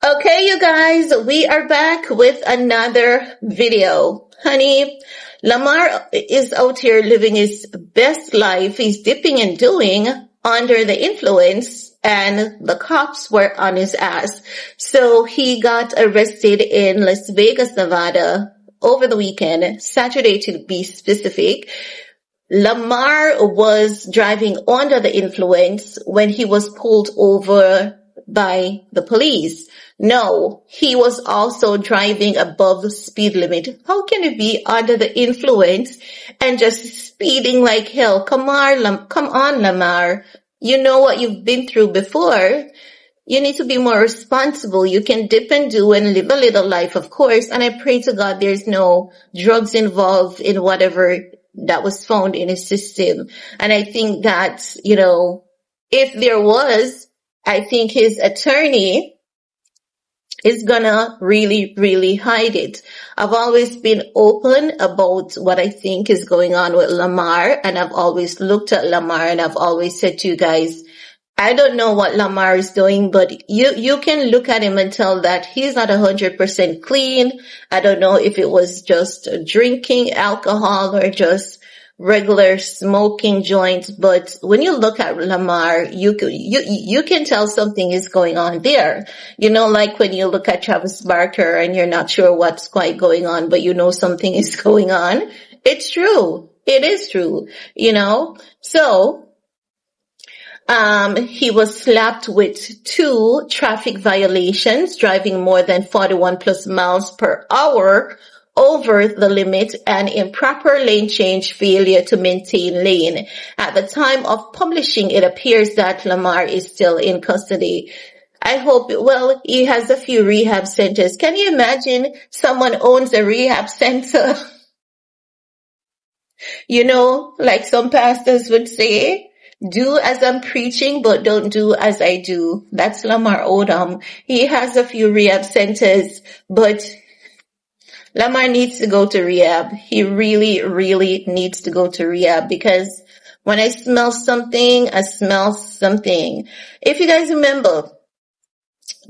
Okay, you guys, we are back with another video. Honey, Lamar is out here living his best life. He's dipping and doing under the influence, and the cops were on his ass. So he got arrested in Las Vegas, Nevada over the weekend, Saturday to be specific. Lamar was driving under the influence when he was pulled over by the police. No, he was also driving above the speed limit. How can you be under the influence and just speeding like hell? Come on, Lamar. You know what you've been through before. You need to be more responsible. You can dip and do and live a little life, of course. And I pray to God there's no drugs involved in whatever that was found in his system. And I think that, if there was, I think his attorney is gonna really, really hide it. I've always been open about what I think is going on with Lamar, and I've always looked at Lamar, and I've always said to you guys, I don't know what Lamar is doing, but you can look at him and tell that he's not 100% clean. I don't know if it was just drinking alcohol or just regular smoking joints, but when you look at Lamar, you can tell something is going on there. Like when you look at Travis Barker and you're not sure what's quite going on, but you know something is going on. It's true. It is true, So, he was slapped with 2 traffic violations, driving more than 41 plus miles per hour over the limit, and improper lane change, failure to maintain lane. At the time of publishing, it appears that Lamar is still in custody. I hope, he has a few rehab centers. Can you imagine someone owns a rehab center? Like some pastors would say, do as I'm preaching, but don't do as I do. That's Lamar Odom. He has a few rehab centers, but Lamar needs to go to rehab. He really, really needs to go to rehab, because when I smell something, I smell something. If you guys remember,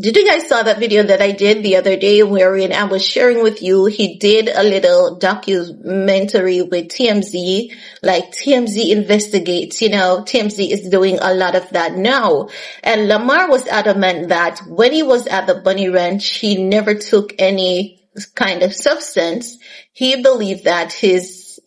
did you guys saw that video that I did the other day wherein I was sharing with you, he did a little documentary with TMZ, like TMZ investigates, TMZ is doing a lot of that now. And Lamar was adamant that when he was at the Bunny Ranch, he never took any kind of substance. He believed that his,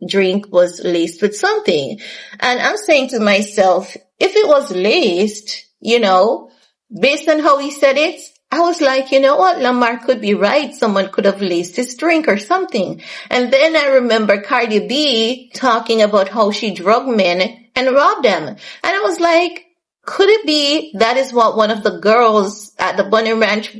drink was laced with something. And I'm saying to myself, if it was laced, based on how he said it, I was like, you know what, Lamar could be right. Someone could have laced his drink or something. And then I remember Cardi B talking about how she drugged men and robbed them. And I was like, could it be that is what one of the girls at the Bunny Ranch,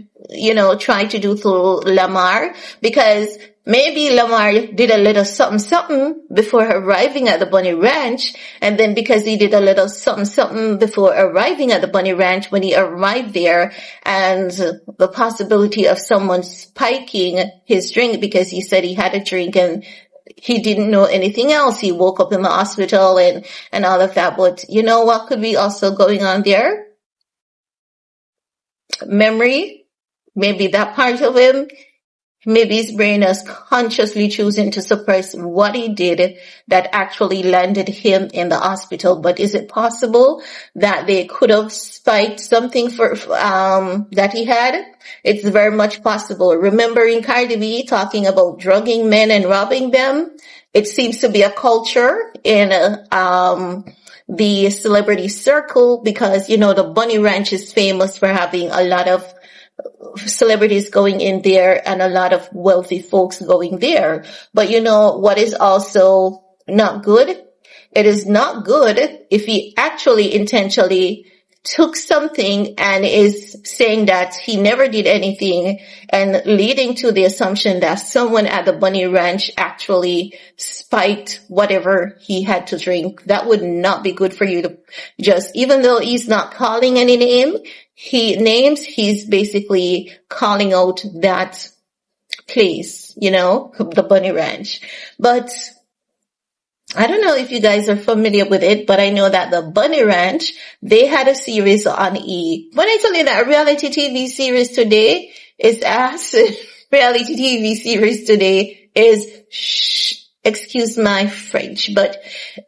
tried to do to Lamar? Because maybe Lamar did a little something before arriving at the Bunny Ranch. And then because he did a little something before arriving at the Bunny Ranch, when he arrived there, and the possibility of someone spiking his drink because he said he had a drink and he didn't know anything else. He woke up in the hospital and all of that. But you know what could be also going on there? Memory. Maybe that part of him. Maybe his brain is consciously choosing to suppress what he did that actually landed him in the hospital. But is it possible that they could have spiked something that he had? It's very much possible. Remembering Cardi B talking about drugging men and robbing them, it seems to be a culture in the celebrity circle, because the Bunny Ranch is famous for having a lot of celebrities going in there and a lot of wealthy folks going there. But what is also not good? It is not good if he actually intentionally took something and is saying that he never did anything, and leading to the assumption that someone at the Bunny Ranch actually spiked whatever he had to drink. That would not be good for you to just, even though he's not calling any he's basically calling out that place, the Bunny Ranch. But I don't know if you guys are familiar with it, but I know that the Bunny Ranch, they had a series on E. When I tell you that reality TV series today is ass, reality TV series today is excuse my French, but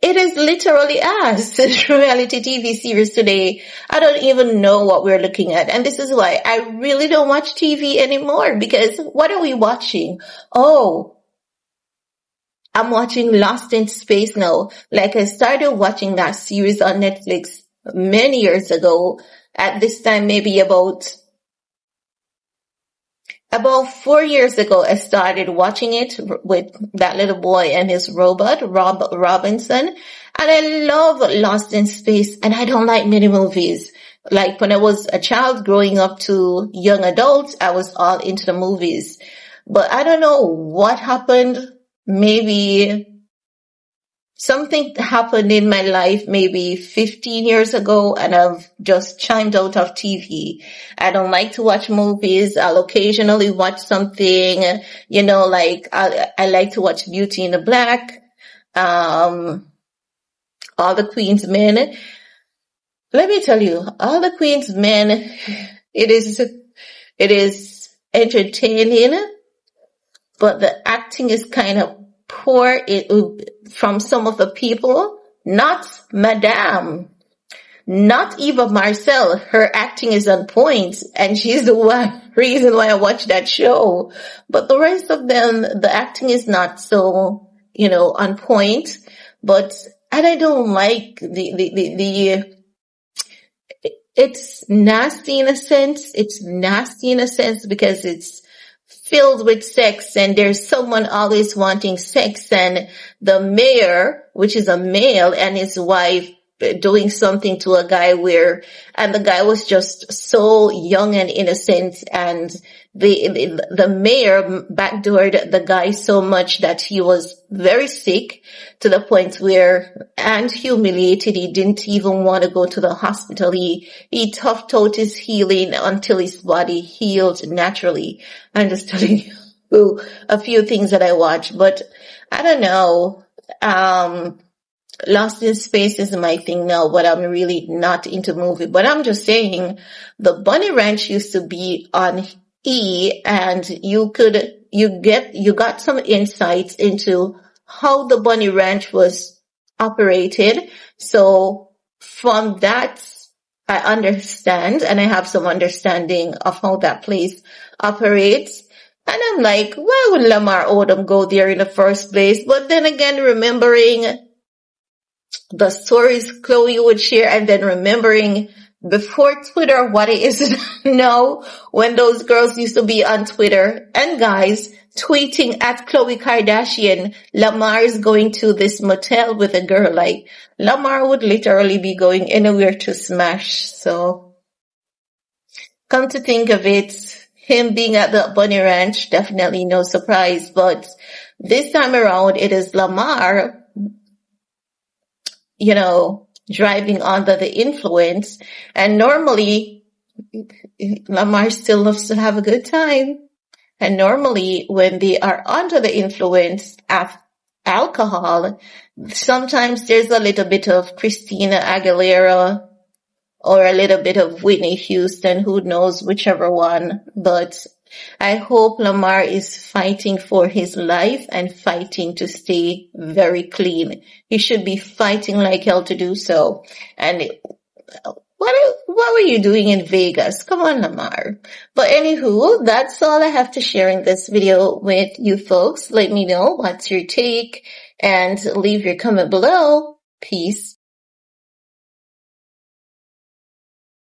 it is literally ass. Reality TV series today. I don't even know what we're looking at. And this is why I really don't watch TV anymore, because what are we watching? Oh, I'm watching Lost in Space now. Like, I started watching that series on Netflix many years ago. At this time, maybe about 4 years ago, I started watching it with that little boy and his robot, Robinson. And I love Lost in Space, and I don't like many movies. Like, when I was a child growing up to young adults, I was all into the movies. But I don't know what happened. Maybe something happened in my life maybe 15 years ago, and I've just chimed out of TV. I don't like to watch movies. I'll occasionally watch something, like I like to watch Beauty in the Black, All the Queen's Men. Let me tell you, All the Queen's Men, it is entertaining, but the acting is kind of poor from some of the people. Not Madame, not Eva Marcel. Her acting is on point, and she's the reason why I watch that show. But the rest of them, the acting is not so, on point. But, and I don't like it's nasty in a sense. It's nasty in a sense because it's filled with sex, and there's someone always wanting sex, and the mayor, which is a male, and his wife doing something to a guy and the guy was just so young and innocent, and the mayor backdoored the guy so much that he was very sick to the point where, and humiliated, he didn't even want to go to the hospital. He toughed out his healing until his body healed naturally. I'm just telling you a few things that I watched, but I don't know. Lost in Space is my thing now, but I'm really not into movie. But I'm just saying, the Bunny Ranch used to be on E, and you got some insights into how the Bunny Ranch was operated. So from that, I understand, and I have some understanding of how that place operates. And I'm like, why would Lamar Odom go there in the first place? But then again, remembering the stories Chloe would share, and then remembering before Twitter what it is now, when those girls used to be on Twitter and guys tweeting at Chloe Kardashian, Lamar is going to this motel with a girl. Like, Lamar would literally be going anywhere to smash. So come to think of it, him being at the Bunny Ranch, definitely no surprise. But this time around, it is Lamar, driving under the influence. And normally, Lamar still loves to have a good time. And normally, when they are under the influence of alcohol, sometimes there's a little bit of Christina Aguilera or a little bit of Whitney Houston, who knows, whichever one. But I hope Lamar is fighting for his life and fighting to stay very clean. He should be fighting like hell to do so. And what were you doing in Vegas? Come on, Lamar. But anywho, that's all I have to share in this video with you folks. Let me know what's your take and leave your comment below. Peace.